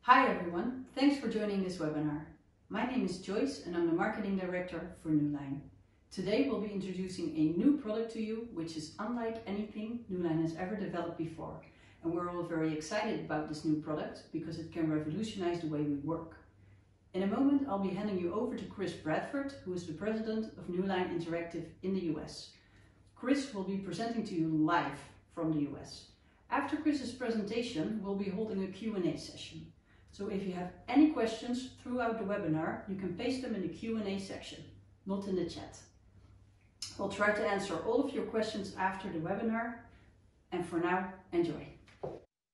Hi everyone, thanks for joining this webinar. My name is Joyce and I'm the Marketing Director for Newline. Today we'll be introducing a new product to you which is unlike anything Newline has ever developed before. And we're all very excited about this new product because it can revolutionize the way we work. In a moment I'll be handing you over to Chris Bradford, who is the President of Newline Interactive in the US. Chris will be presenting to you live from the US. After Chris's presentation, we'll be holding a Q&A session. So if you have any questions throughout the webinar, you can paste them in the Q&A section, not in the chat. We'll try to answer all of your questions after the webinar, and for now, enjoy.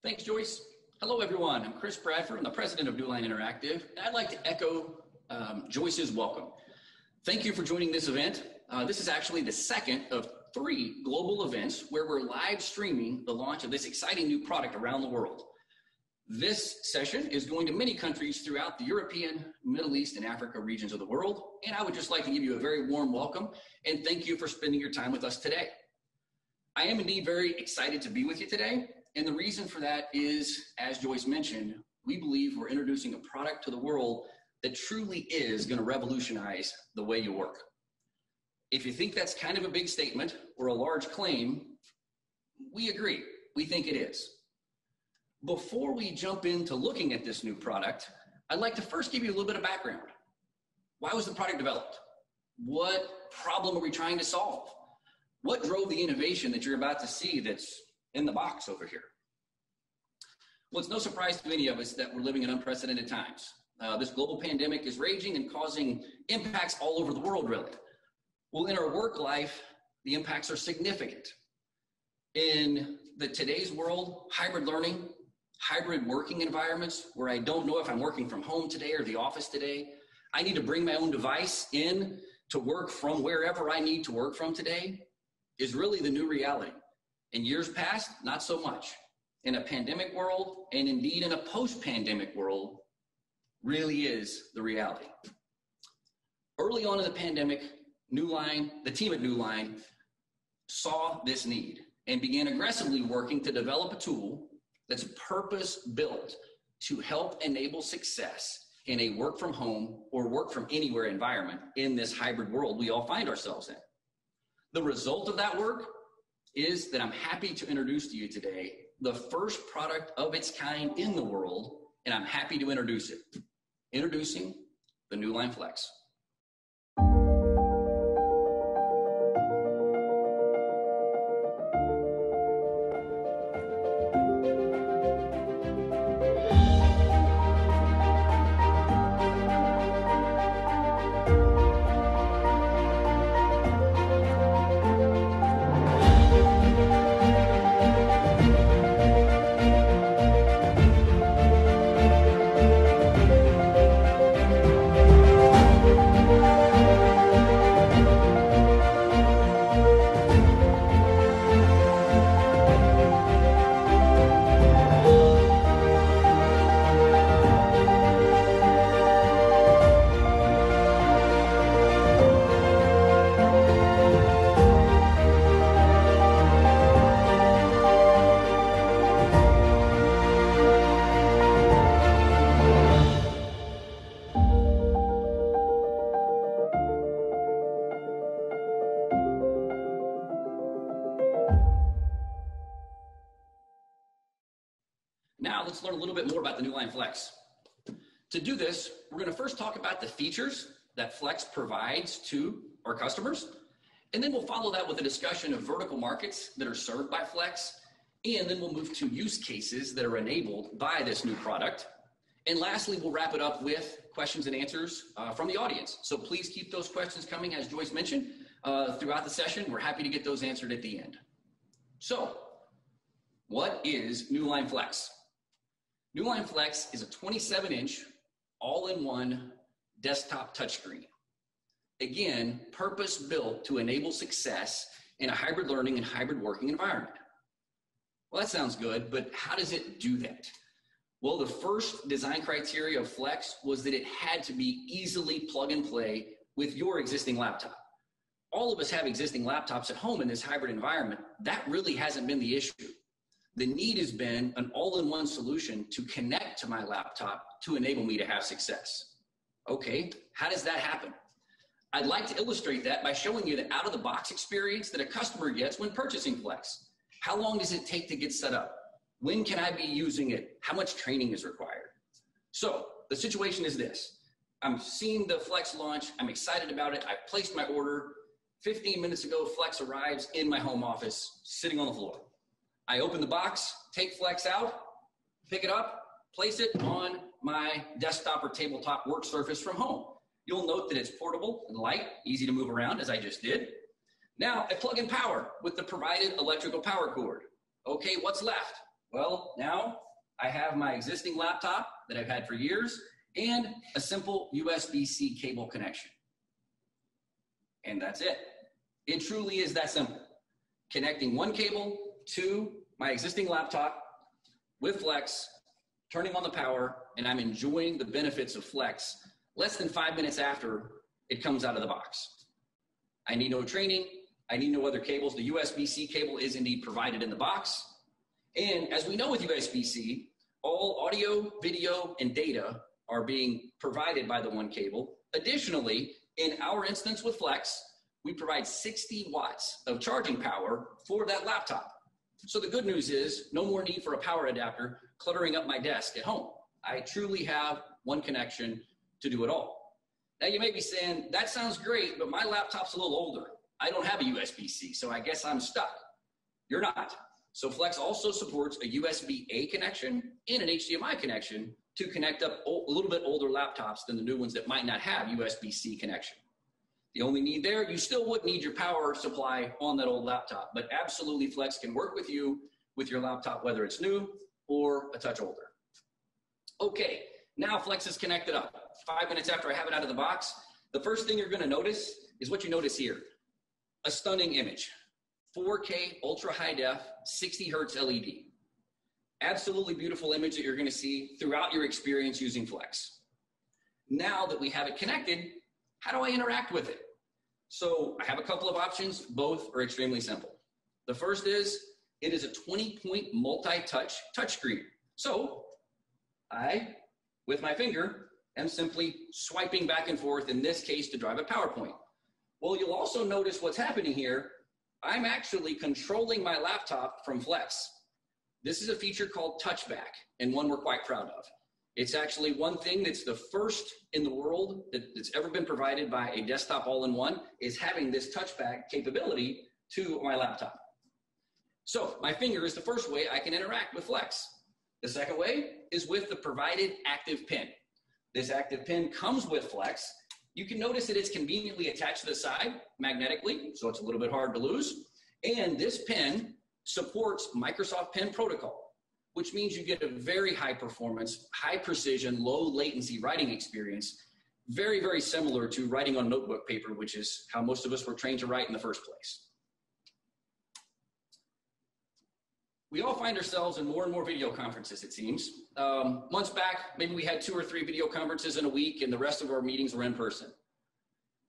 Thanks, Joyce. Hello, everyone. I'm Chris Bradford. I'm the President of Newline Interactive, and I'd like to echo Joyce's welcome. Thank you for joining this event. This is actually the second of 3 global events where we're live streaming the launch of this exciting new product around the world. This session is going to many countries throughout the European, Middle East, and Africa regions of the world, and I would just like to give you a very warm welcome and thank you for spending your time with us today. I am indeed very excited to be with you today, and the reason for that is, as Joyce mentioned, we believe we're introducing a product to the world that truly is going to revolutionize the way you work. If you think that's kind of a big statement or a large claim, we agree. We think it is. Before we jump into looking at this new product, I'd like to first give you a little bit of background. Why was the product developed? What problem are we trying to solve? What drove the innovation that you're about to see that's in the box over here? Well, it's no surprise to any of us that we're living in unprecedented times. This global pandemic is raging and causing impacts all over the world, really. Well, in our work life, the impacts are significant. In today's world, hybrid learning, hybrid working environments where I don't know if I'm working from home today or the office today. I need to bring my own device in to work from wherever I need to work from today is really the new reality. In years past, not so much. In a pandemic world, and indeed in a post-pandemic world, really is the reality. Early on in the pandemic, the team at Newline saw this need and began aggressively working to develop a tool that's purpose-built to help enable success in a work from home or work from anywhere environment in this hybrid world we all find ourselves in. The result of that work is that I'm happy to introduce to you today the first product of its kind in the world, and I'm happy to introduce it. Introducing the Newline Flex. Now let's learn a little bit more about the Newline Flex. To do this, we're going to first talk about the features that Flex provides to our customers, and then we'll follow that with a discussion of vertical markets that are served by Flex, and then we'll move to use cases that are enabled by this new product. And lastly, we'll wrap it up with questions and answers from the audience. So please keep those questions coming, as Joyce mentioned, throughout the session. We're happy to get those answered at the end. So, what is Newline Flex? Newline Flex is a 27-inch all-in-one desktop touchscreen. Again, purpose-built to enable success in a hybrid learning and hybrid working environment. Well, that sounds good, but how does it do that? Well, the first design criteria of Flex was that it had to be easily plug and play with your existing laptop. All of us have existing laptops at home in this hybrid environment. That really hasn't been the issue. The need has been an all-in-one solution to connect to my laptop to enable me to have success. Okay, how does that happen? I'd like to illustrate that by showing you the out-of-the-box experience that a customer gets when purchasing Flex. How long does it take to get set up? When can I be using it? How much training is required? So the situation is this. I'm seeing the Flex launch. I'm excited about it. I placed my order. 15 minutes ago, Flex arrives in my home office, sitting on the floor. I open the box, take Flex out, pick it up, place it on my desktop or tabletop work surface from home. You'll note that it's portable and light, easy to move around, as I just did. Now I plug in power with the provided electrical power cord. Okay, what's left? Well, now I have my existing laptop that I've had for years and a simple USB-C cable connection. And that's it. It truly is that simple. Connecting one cable to my existing laptop with Flex, turning on the power, and I'm enjoying the benefits of Flex less than 5 minutes after it comes out of the box. I need no training. I need no other cables. The USB-C cable is indeed provided in the box. And as we know with USB-C, all audio, video, and data are being provided by the one cable. Additionally, in our instance with Flex, we provide 60 watts of charging power for that laptop. So the good news is no more need for a power adapter cluttering up my desk at home. I truly have one connection to do it all. Now you may be saying, that sounds great, but my laptop's a little older. I don't have a USB-C, so I guess I'm stuck. You're not. So Flex also supports a USB-A connection and an HDMI connection to connect up a little bit older laptops than the new ones that might not have USB-C connection. The only need there, you still would need your power supply on that old laptop, but absolutely Flex can work with you with your laptop, whether it's new or a touch older. Okay, now Flex is connected up. 5 minutes after I have it out of the box, the first thing you're gonna notice is what you notice here. A stunning image, 4K ultra high def, 60 hertz LED. Absolutely beautiful image that you're gonna see throughout your experience using Flex. Now that we have it connected, how do I interact with it? So I have a couple of options. Both are extremely simple. The first is, it is a 20-point multi-touch touchscreen. So I, with my finger, am simply swiping back and forth, in this case, to drive a PowerPoint. Well, you'll also notice what's happening here. I'm actually controlling my laptop from Flex. This is a feature called Touchback, and one we're quite proud of. It's actually one thing that's the first in the world that's ever been provided by a desktop all-in-one, is having this touchback capability to my laptop. So my finger is the first way I can interact with Flex. The second way is with the provided active pin. This active pin comes with Flex. You can notice that it's conveniently attached to the side magnetically, so it's a little bit hard to lose. And this pin supports Microsoft Pen protocol, which means you get a very high performance, high precision, low latency writing experience, very, very similar to writing on notebook paper, which is how most of us were trained to write in the first place. We all find ourselves in more and more video conferences, it seems. Months back, maybe we had 2 or 3 video conferences in a week and the rest of our meetings were in person.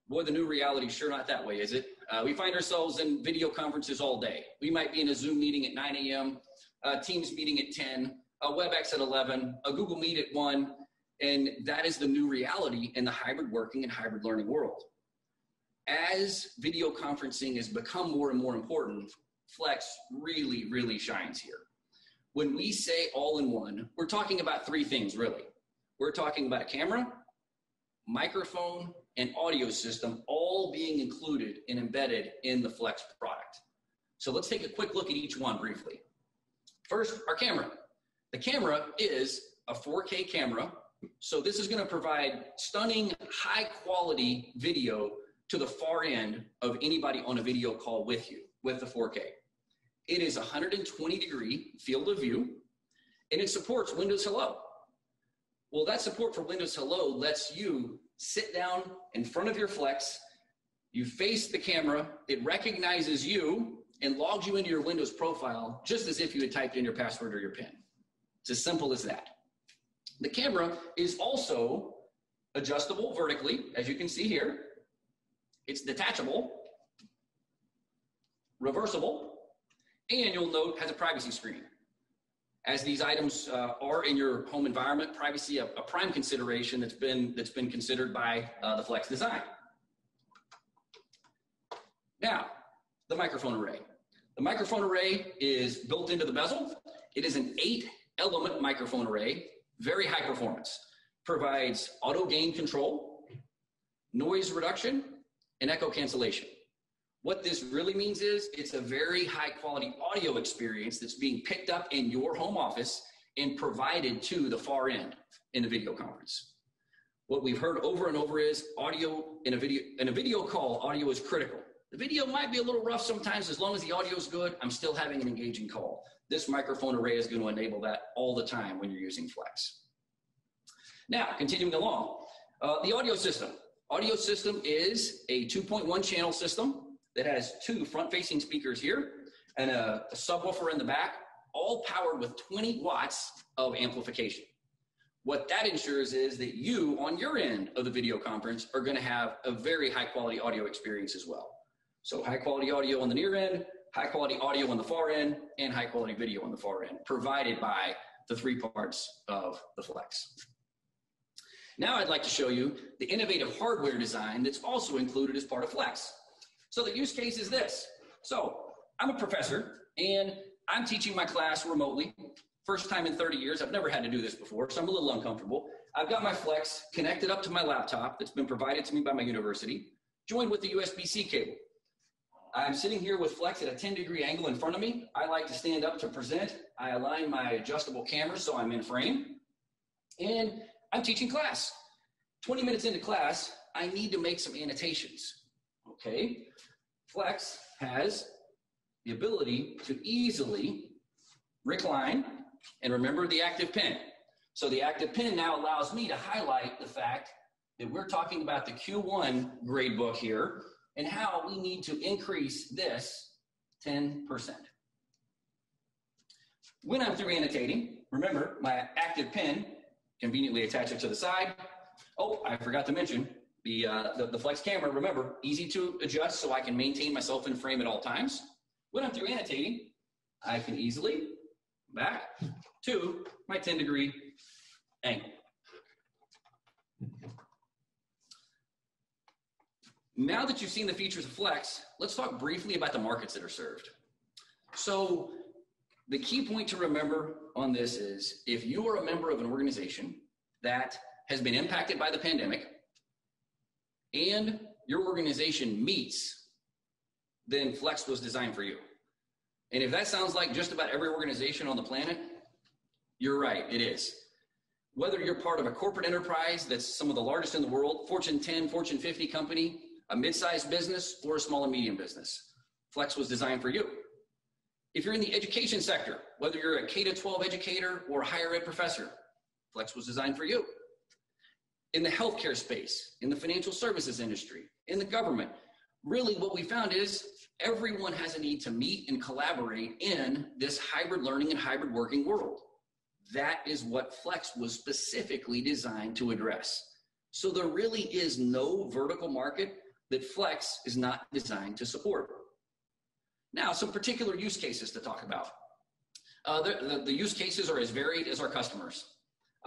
Boy, the new reality is sure not that way, is it? We find ourselves in video conferences all day. We might be in a Zoom meeting at 9 a.m., a Teams meeting at 10, a WebEx at 11, a Google Meet at 1, and that is the new reality in the hybrid working and hybrid learning world. As video conferencing has become more and more important, Flex really, really shines here. When we say all-in-one, we're talking about 3 things, really. We're talking about a camera, microphone, and audio system all being included and embedded in the Flex product. So let's take a quick look at each one briefly. First, our camera. The camera is a 4K camera, so this is going to provide stunning, high-quality video to the far end of anybody on a video call with you, with the 4K. It is 120-degree field of view, and it supports Windows Hello. Well, that support for Windows Hello lets you sit down in front of your Flex, you face the camera, it recognizes you, and logs you into your Windows profile just as if you had typed in your password or your PIN. It's as simple as that. The camera is also adjustable vertically, as you can see here. It's detachable, reversible, and you'll note has a privacy screen. As these items are in your home environment, privacy a prime consideration that's been considered by the Flex design. Now, the microphone array. The microphone array is built into the bezel. It is an 8-element microphone array, very high performance. Provides auto gain control, noise reduction, and echo cancellation. What this really means is it's a very high quality audio experience that's being picked up in your home office and provided to the far end in the video conference. What we've heard over and over is audio in a video call, audio is critical. The video might be a little rough sometimes. As long as the audio is good, I'm still having an engaging call. This microphone array is going to enable that all the time when you're using Flex. Now, continuing along, the audio system. Audio system is a 2.1 channel system that has 2 front-facing speakers here and a subwoofer in the back, all powered with 20 watts of amplification. What that ensures is that you, on your end of the video conference, are going to have a very high-quality audio experience as well. So high-quality audio on the near end, high-quality audio on the far end, and high-quality video on the far end, provided by the 3 parts of the Flex. Now I'd like to show you the innovative hardware design that's also included as part of Flex. So the use case is this. So I'm a professor and I'm teaching my class remotely. First time in 30 years. I've never had to do this before, so I'm a little uncomfortable. I've got my Flex connected up to my laptop that's been provided to me by my university, joined with the USB-C cable. I'm sitting here with Flex at a 10-degree angle in front of me. I like to stand up to present. I align my adjustable camera so I'm in frame. And I'm teaching class. 20 minutes into class, I need to make some annotations. Okay, Flex has the ability to easily recline and remember the active pen. So the active pen now allows me to highlight the fact that we're talking about the Q1 gradebook here and how we need to increase this 10%. When I'm through annotating, remember my active pen, conveniently attach it to the side. Oh, I forgot to mention, the Flex camera, remember, easy to adjust so I can maintain myself in frame at all times. When I'm through annotating, I can easily back to my 10-degree angle. Now that you've seen the features of Flex, let's talk briefly about the markets that are served. So the key point to remember on this is if you are a member of an organization that has been impacted by the pandemic, and your organization meets, then Flex was designed for you. And if that sounds like just about every organization on the planet, you're right, it is. Whether you're part of a corporate enterprise that's some of the largest in the world, Fortune 10, Fortune 50 company, a mid-sized business, or a small and medium business, Flex was designed for you. If you're in the education sector, whether you're a K-12 educator or a higher ed professor, Flex was designed for you. In the healthcare space, in the financial services industry, in the government, really what we found is everyone has a need to meet and collaborate in this hybrid learning and hybrid working world. That is what Flex was specifically designed to address. So there really is no vertical market that Flex is not designed to support. Now, some particular use cases to talk about. The use cases are as varied as our customers.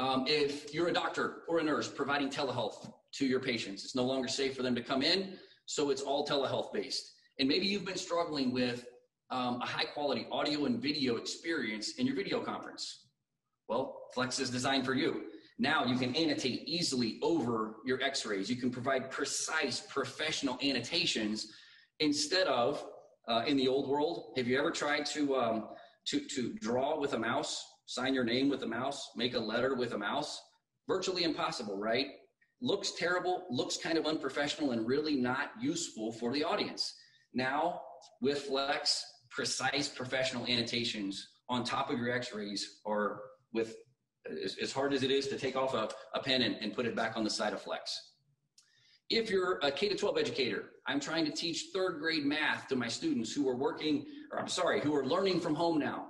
If you're a doctor or a nurse providing telehealth to your patients, it's no longer safe for them to come in, so it's all telehealth based. And maybe you've been struggling with a high quality audio and video experience in your video conference. Well, Flex is designed for you. Now you can annotate easily over your x-rays. You can provide precise professional annotations instead of, in the old world, have you ever tried to draw with a mouse? Sign your name with a mouse, make a letter with a mouse? Virtually impossible, right? Looks terrible, looks kind of unprofessional, and really not useful for the audience. Now, with Flex, precise professional annotations on top of your x-rays are with, as hard as it is to take off a pen and put it back on the side of Flex. If you're a K-12 educator, I'm trying to teach 3rd grade math to my students who are who are learning from home now.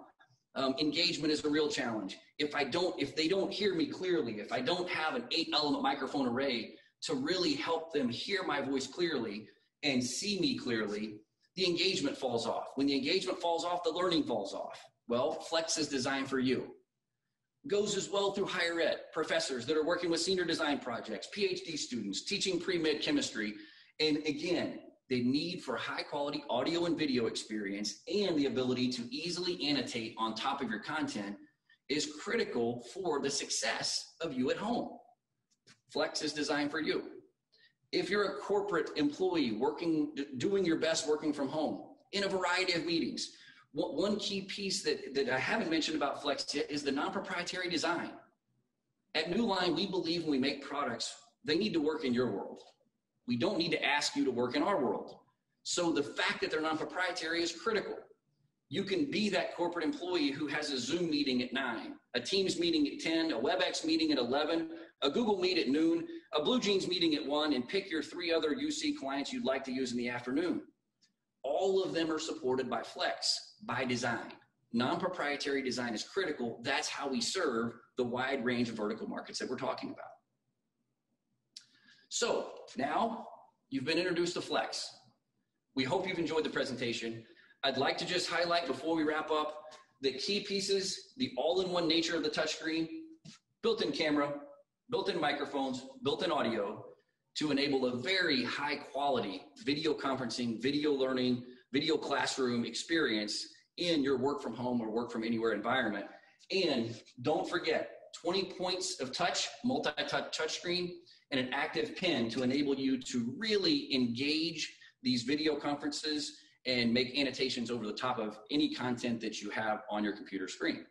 Engagement is a real challenge. If they don't hear me clearly, if I don't have an 8-element microphone array to really help them hear my voice clearly and see me clearly, the engagement falls off. When the engagement falls off, the learning falls off. Well, Flex is designed for you. Goes as well through higher ed, professors that are working with senior design projects, PhD students, teaching pre-med chemistry. And again, the need for high quality audio and video experience and the ability to easily annotate on top of your content is critical for the success of you at home. Flex is designed for you. If you're a corporate employee doing your best working from home in a variety of meetings, one key piece that I haven't mentioned about Flex yet is the non-proprietary design. At Newline, we believe when we make products, they need to work in your world. We don't need to ask you to work in our world. So the fact that they're non-proprietary is critical. You can be that corporate employee who has a Zoom meeting at 9, a Teams meeting at 10, a WebEx meeting at 11, a Google Meet at noon, a Blue Jeans meeting at 1, and pick your 3 other UC clients you'd like to use in the afternoon. All of them are supported by Flex by design. Non-proprietary design is critical. That's how we serve the wide range of vertical markets that we're talking about. So now you've been introduced to Flex. We hope you've enjoyed the presentation. I'd like to just highlight before we wrap up the key pieces, the all-in-one nature of the touchscreen, built-in camera, built-in microphones, built-in audio to enable a very high quality video conferencing, video learning, video classroom experience in your work from home or work from anywhere environment. And don't forget, 20 points of touch, multi-touch touchscreen, and an active pen to enable you to really engage these video conferences and make annotations over the top of any content that you have on your computer screen.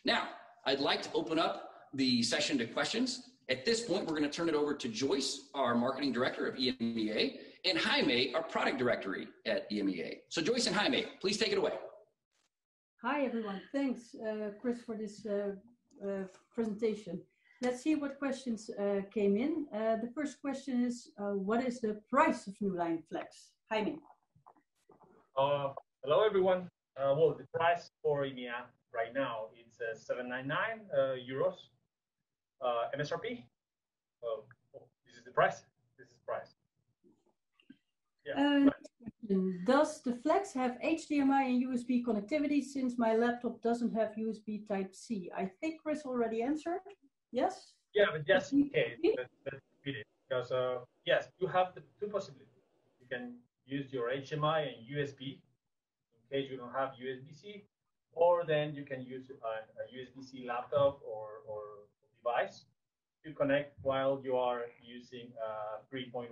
Now, I'd like to open up the session to questions. At this point, we're going to turn it over to Joyce, our Marketing Director of EMEA, and Jaime, our Product Director at EMEA. So Joyce and Jaime, please take it away. Hi, everyone. Thanks, Chris, for this presentation. Let's see what questions came in. The first question is, what is the price of Newline Flex? Jaime. Hello, everyone. Well, the price for EMEA right now is €799 MSRP. This is the price. This is the price. Yeah. Does the Flex have HDMI and USB connectivity since my laptop doesn't have USB Type-C? I think Chris already answered. Yes? Yeah, but just in case, let's repeat it. Because, yes, you have the 2 possibilities. You can use your HDMI and USB in case you don't have USB-C, or then you can use a USB-C laptop or device to connect while you are using 3.1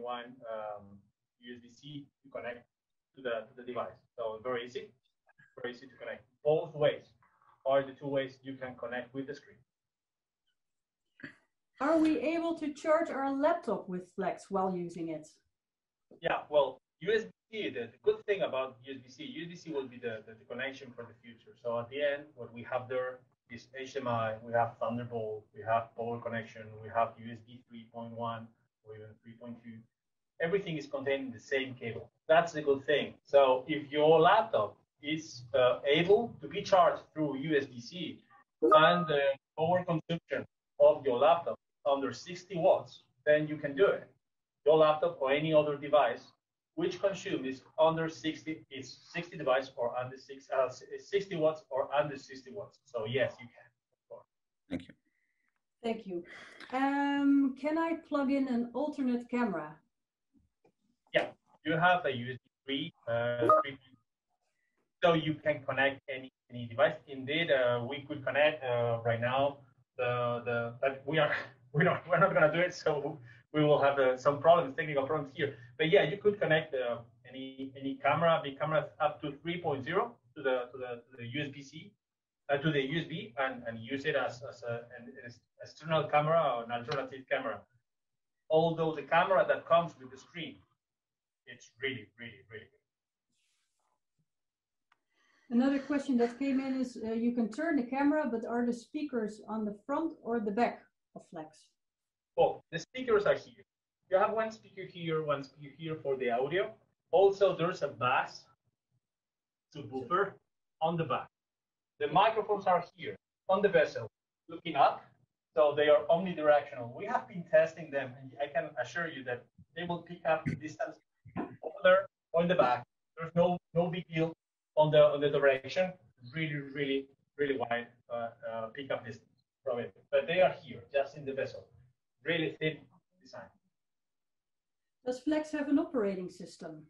USB-C to connect to the device. So very easy to connect. Both ways are the 2 ways you can connect with the screen. Are we able to charge our laptop with Flex while using it? Yeah, well, USB-C, the good thing about USB-C will be the connection for the future. So at the end, what we have there is HDMI, we have Thunderbolt, we have power connection, we have USB 3.1 or even 3.2. Everything is contained in the same cable. That's the good thing. So if your laptop is able to be charged through USB-C and the power consumption of your laptop under 60 watts, then you can do it. Your laptop or any other device which consumes under 60 is 60 device or under 60 watts or under 60 watts. So yes, you can. Of course. Thank you. Thank you. Can I plug in an alternate camera? Yeah, you have a USB 3, so you can connect any device. Indeed, we could connect right now. But we're not going to do it, so we will have some technical problems here. But yeah, you could connect any camera, big camera up to 3.0 to the USB-C, to the USB, and use it as an external camera or an alternative camera. Although the camera that comes with the screen, it's really, really, really good. Another question that came in is, you can turn the camera, but are the speakers on the front or the back of Flex? Well, the speakers are here. You have one speaker here for the audio. Also, there's a bass subwoofer on the back. The microphones are here on the vessel, looking up, so they are omnidirectional. We have been testing them, and I can assure you that they will pick up the distance over there or in the back. There's no big deal on the direction. Really, really really wide pickup distance from it. But they are here, just in the bezel. Really thin design. Does Flex have an operating system?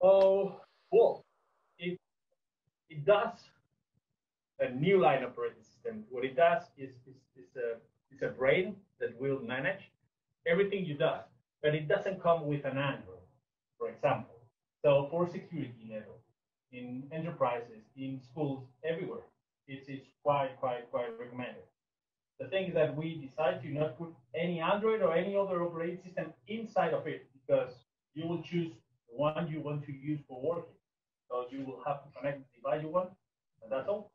Oh, well, it does a Newline operating system. What it does is a brain that will manage everything you do, but it doesn't come with an Android, for example. So for security level, in enterprises, in schools, everywhere, it's quite recommended. The thing is that we decide to not put any Android or any other operating system inside of it because you will choose the one you want to use for working. So you will have to connect the device you want, and that's all.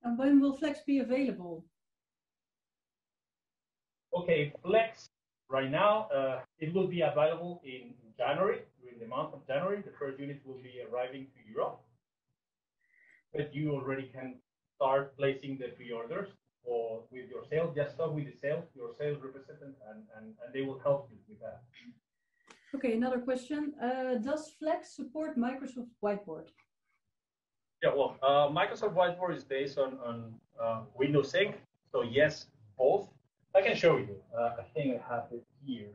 And when will Flex be available? Okay, Flex right now, it will be available in January, during the month of January. The first unit will be arriving to Europe. But you already can start placing the pre-orders or with your sales. Just talk with your sales representative, and they will help you with that. Okay, another question. Does Flex support Microsoft Whiteboard? Yeah, well, Microsoft Whiteboard is based on Windows Sync. So yes, both. I can show you. I think I have it here.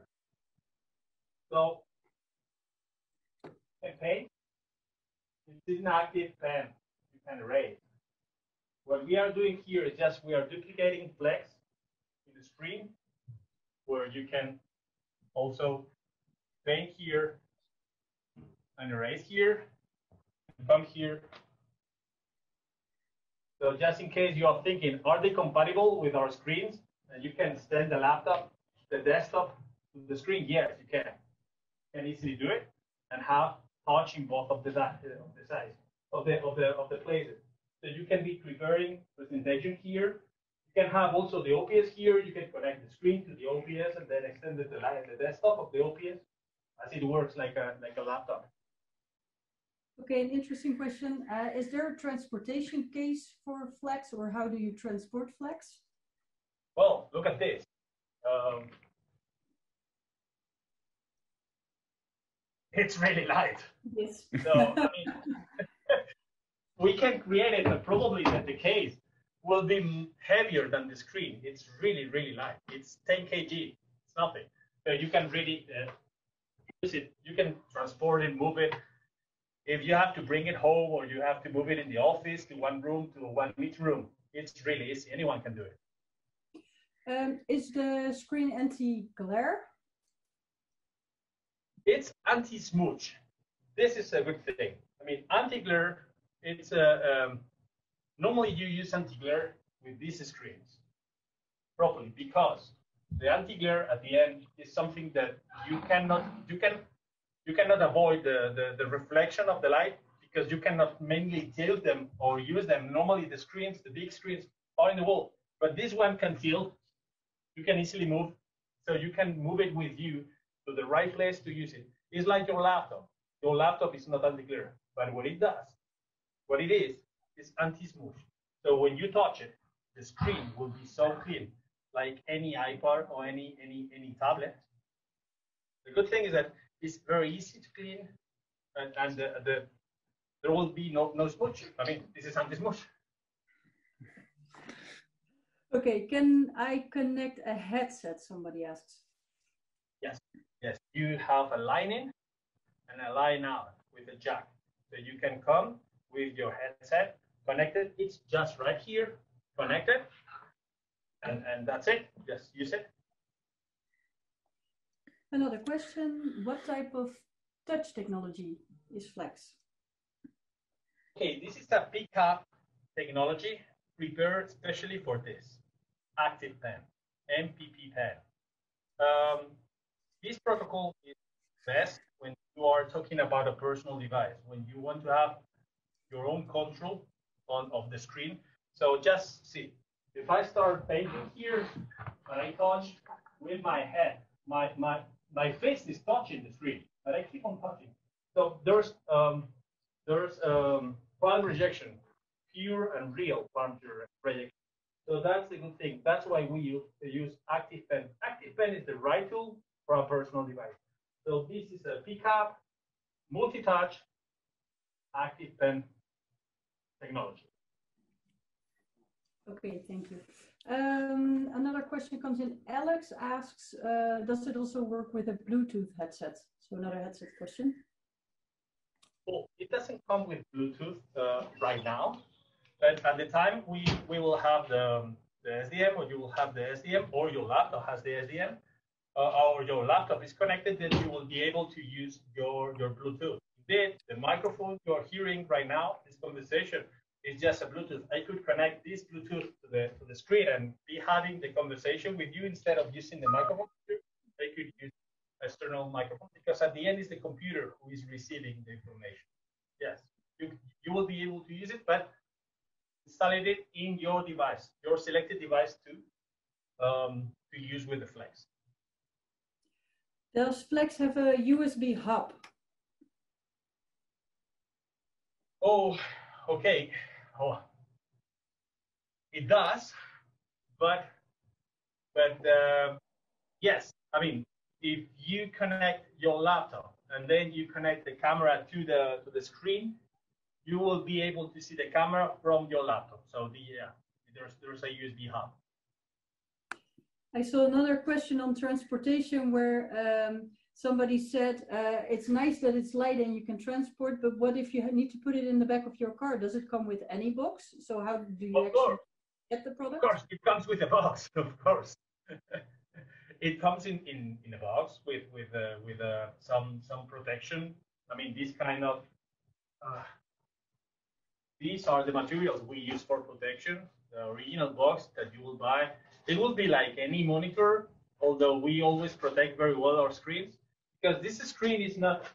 So, pen, it's an active pen. You can erase. What we are doing here is just we are duplicating Flex in the screen, where you can also paint here and erase here, and come here. So just in case you are thinking, are they compatible with our screens? And you can extend the laptop, the desktop to the screen. Yes, you can. You can easily do it and have touch in both of the sides of the places. So you can be preparing presentation here. You can have also the OPS here. You can connect the screen to the OPS and then extend the desktop of the OPS as it works like a laptop. Okay, an interesting question. Is there a transportation case for Flex, or how do you transport Flex? Well, look at this. It's really light. Yes. So, I mean, we can create it, but probably that the case will be heavier than the screen. It's really light. It's 10 kg. It's nothing. So you can really use it. You can transport it, move it. If you have to bring it home or you have to move it in the office to one room to one meeting room, it's really easy. Anyone can do it. Is the screen anti-glare? It's anti-smooch. This is a good thing. I mean, anti-glare, it's normally you use anti-glare with these screens properly because the anti-glare at the end is something that you cannot avoid the reflection of the light because you cannot mainly tilt them or use them. Normally the screens, the big screens are in the wall, but this one can tilt. You can easily move, so you can move it with you to the right place to use it. It's like your laptop. Your laptop is not anti-glare, but what it does, what it is anti-smooth. So when you touch it, the screen will be so clean, like any iPad or any tablet. The good thing is that it's very easy to clean, and there will be no smooch. I mean, this is anti-smooch. Okay, can I connect a headset? Somebody asks. Yes. You have a line in and a line out with a jack. So you can come with your headset connected. It's just right here, connected, and that's it. Just use it. Another question: what type of touch technology is Flex? Okay, this is a pickup technology prepared especially for this active pen, MPP pen. This protocol is best when you are talking about a personal device, when you want to have your own control of the screen. So just see, if I start painting here, but I touch with my head, my face is touching the screen, but I keep on touching. So there's palm rejection, pure and real palm rejection. So that's the good thing. That's why we use active pen. Active pen is the right tool for a personal device. So this is a pickup, multi-touch, active pen technology. Okay, thank you. Another question comes in. Alex asks, does it also work with a Bluetooth headset? So another headset question. Well, it doesn't come with Bluetooth right now, but at the time we will have the SDM, or you will have the SDM, or your laptop has the SDM, or your laptop is connected, then you will be able to use your Bluetooth. Indeed, the microphone you're hearing right now, this conversation, is just a Bluetooth. I could connect this Bluetooth to the screen and be having the conversation with you instead of using the microphone. I could use external microphone, because at the end is the computer who is receiving the information. Yes, you will be able to use it, but install it in your device, your selected device to use with the Flex. Does Flex have a USB hub? Oh, okay. Oh, it does, but yes. I mean, if you connect your laptop and then you connect the camera to the screen, you will be able to see the camera from your laptop. So there's a USB hub. I saw another question on transportation where somebody said it's nice that it's light and you can transport, but what if you need to put it in the back of your car? Does it come with any box? So how do you actually get the product? Of course, it comes with a box. Of course, it comes in a box with some protection. I mean, this kind of these are the materials we use for protection. The original box that you will buy, it will be like any monitor, although we always protect very well our screens, because this screen is not,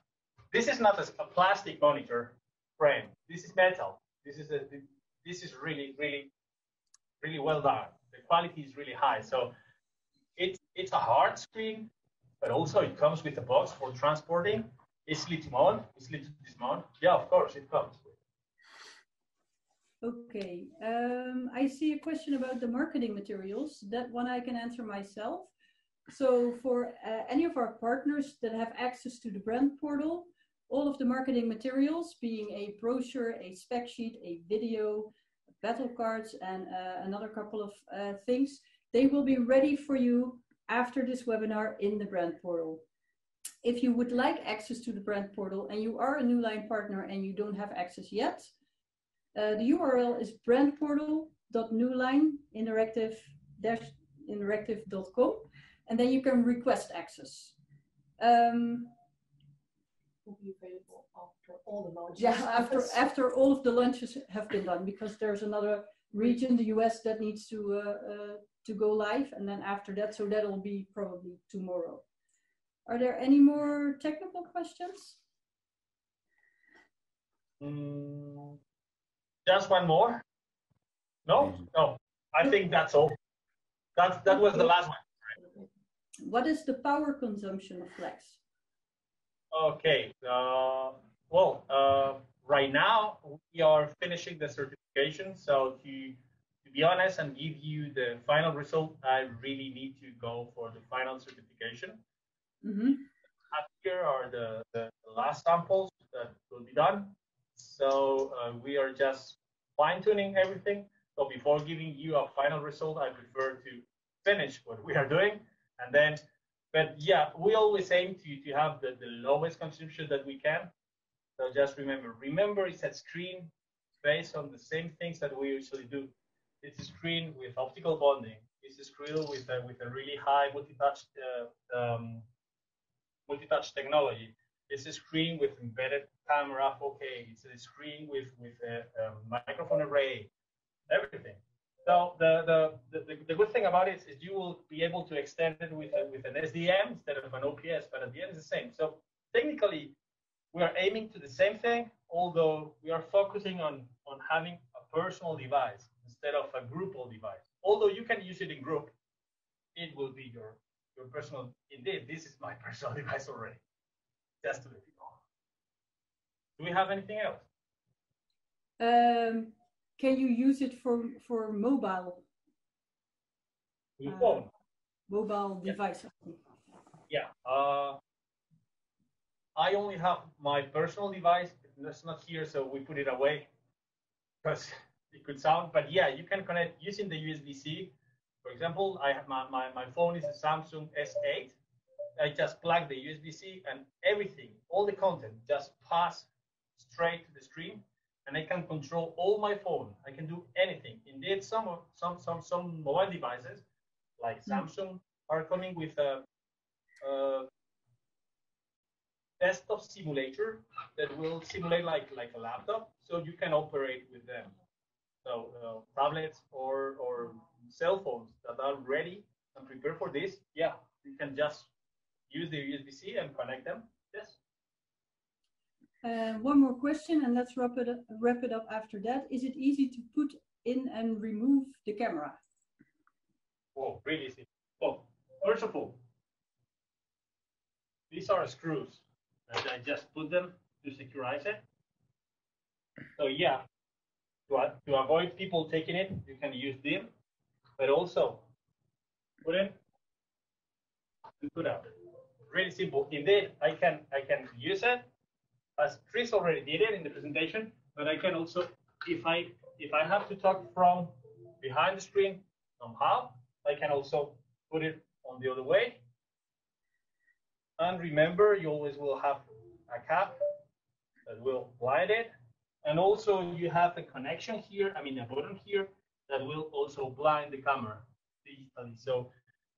this is not a plastic monitor frame. This is metal. This is really well done. The quality is really high. So it's a hard screen, but also it comes with a box for transporting, easily to mount, easily to dismount. Yeah, of course it comes. Okay, I see a question about the marketing materials. That one I can answer myself. So for any of our partners that have access to the brand portal, all of the marketing materials, being a brochure, a spec sheet, a video, battle cards, and another couple of things, they will be ready for you after this webinar in the brand portal. If you would like access to the brand portal and you are a Newline partner and you don't have access yet, the URL is brandportal.newlineinteractive-interactive.com, and then you can request access. Will be available after all the launches. Yeah, after all of the launches have been done, because there's another region, the US, that needs to go live, and then after that, so that'll be probably tomorrow. Are there any more technical questions? Just one more? No? No. I think that's all. That was the last one. What is the power consumption of Flex? Okay. Right now we are finishing the certification. So to be honest and give you the final result, I really need to go for the final certification. Here are the last samples that will be done. So we are just fine-tuning everything. So before giving you a final result, I prefer to finish what we are doing. And then, but yeah, we always aim to have the lowest consumption that we can. So just remember it's a screen based on the same things that we usually do. It's a screen with optical bonding. It's a screen with a really high multi-touch technology. It's a screen with embedded camera 4K. It's a screen with a microphone array, everything. So the good thing about it is you will be able to extend it with an SDM instead of an OPS, but at the end it's the same. So technically, we are aiming to the same thing, although we are focusing on having a personal device instead of a groupal device. Although you can use it in group, it will be your personal. Indeed, this is my personal device already. Just to let you know. Do we have anything else? Can you use it for mobile? Phone. Mobile device. Yeah. I only have my personal device. That's not here, so we put it away. because it could sound, but yeah, you can connect using the USB-C. For example, I have my phone is a Samsung S8. I just plug the USB-C and everything, all the content just pass straight to the screen, and I can control all my phone. I can do anything. Indeed, some mobile devices like Samsung are coming with a desktop simulator that will simulate like a laptop, so you can operate with them. So tablets or cell phones that are ready and prepared for this, yeah, you can just use the USB-C and connect them. Yes. One more question, and let's wrap it up after that. Is it easy to put in and remove the camera? Oh, really easy. Oh, first of all, these are screws, and I just put them to securize it. So yeah, to avoid people taking it, you can use them, but also put in and put out. Really simple. Indeed, I can use it as Chris already did it in the presentation, but I can also, if I have to talk from behind the screen somehow, I can also put it on the other way. And remember, you always will have a cap that will blind it. And also you have a connection here, a button here that will also blind the camera digitally. So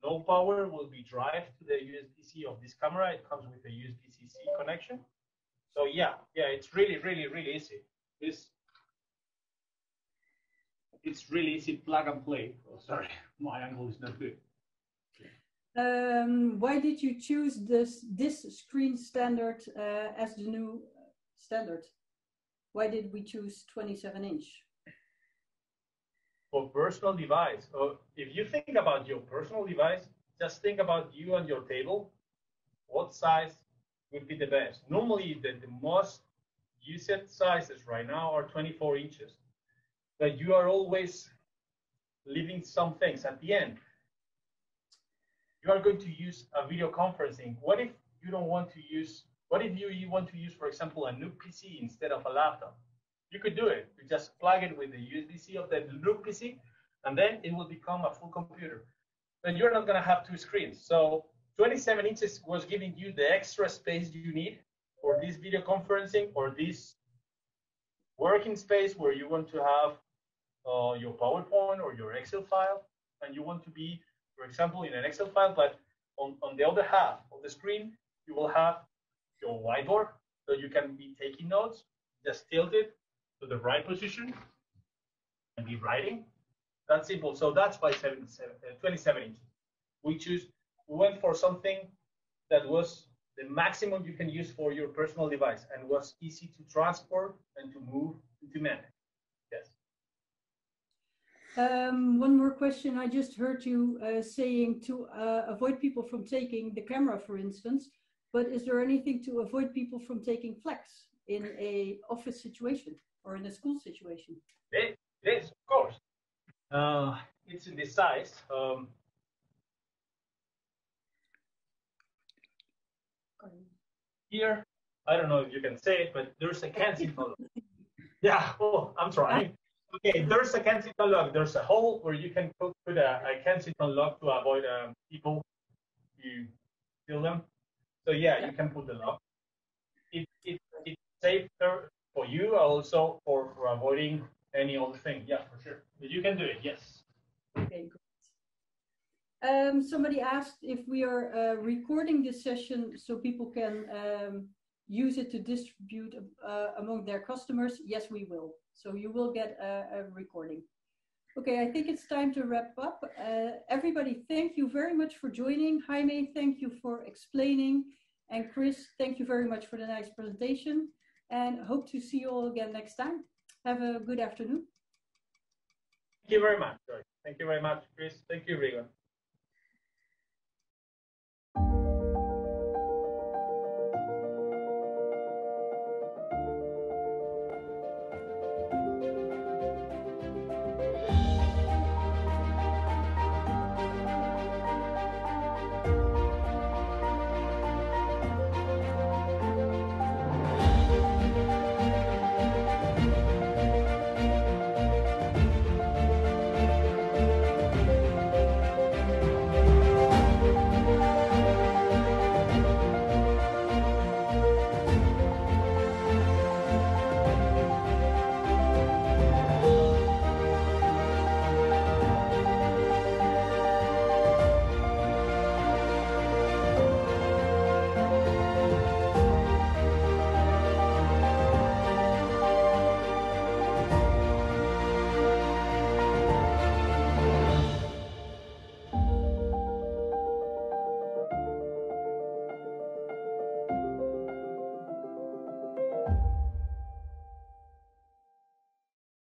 no power will be driven to the USB-C of this camera. It comes with a USB-C connection. So yeah, it's really, really, really easy. It's really easy, plug and play. Oh, sorry, my angle is not good. Why did you choose this screen standard as the new standard? Why did we choose 27-inch? For personal device, if you think about your personal device, just think about you and your table. What size would be the best? Normally, the most used sizes right now are 24 inches. But you are always leaving some things at the end. You are going to use a video conferencing. What if you don't want to use, what if you want to use, for example, a new PC instead of a laptop? You could do it. You just plug it with the USB-C of the new PC, and then it will become a full computer. But you're not going to have two screens. So 27 inches was giving you the extra space you need for this video conferencing or this working space where you want to have your PowerPoint or your Excel file, and you want to be, for example, in an Excel file, but on the other half of the screen, you will have your whiteboard, so you can be taking notes, just tilt it to the right position and be writing. That's simple. So that's why 27 inches. We went for something that was the maximum you can use for your personal device and was easy to transport and to move and to manage. Yes. One more question. I just heard you saying to avoid people from taking the camera, for instance, but is there anything to avoid people from taking Flex in a office situation or in a school situation? Yes, of course. It's in this size. Here, I don't know if you can say it, but there's a Kensington. Yeah, oh, I'm trying. Okay, there's a Kensington lock. There's a hole where you can put a Kensington lock to avoid people to steal them. So yeah, you can put the lock. It's safer for you, also for avoiding any other thing. Yeah, for sure. But you can do it. Yes. Okay, great. Somebody asked if we are recording this session so people can use it to distribute among their customers. Yes, we will. So you will get a recording. Okay, I think it's time to wrap up. Everybody, thank you very much for joining. Jaime, thank you for explaining. And Chris, thank you very much for the nice presentation. And hope to see you all again next time. Have a good afternoon. Thank you very much, Joyce. Thank you very much, Chris. Thank you, Regan.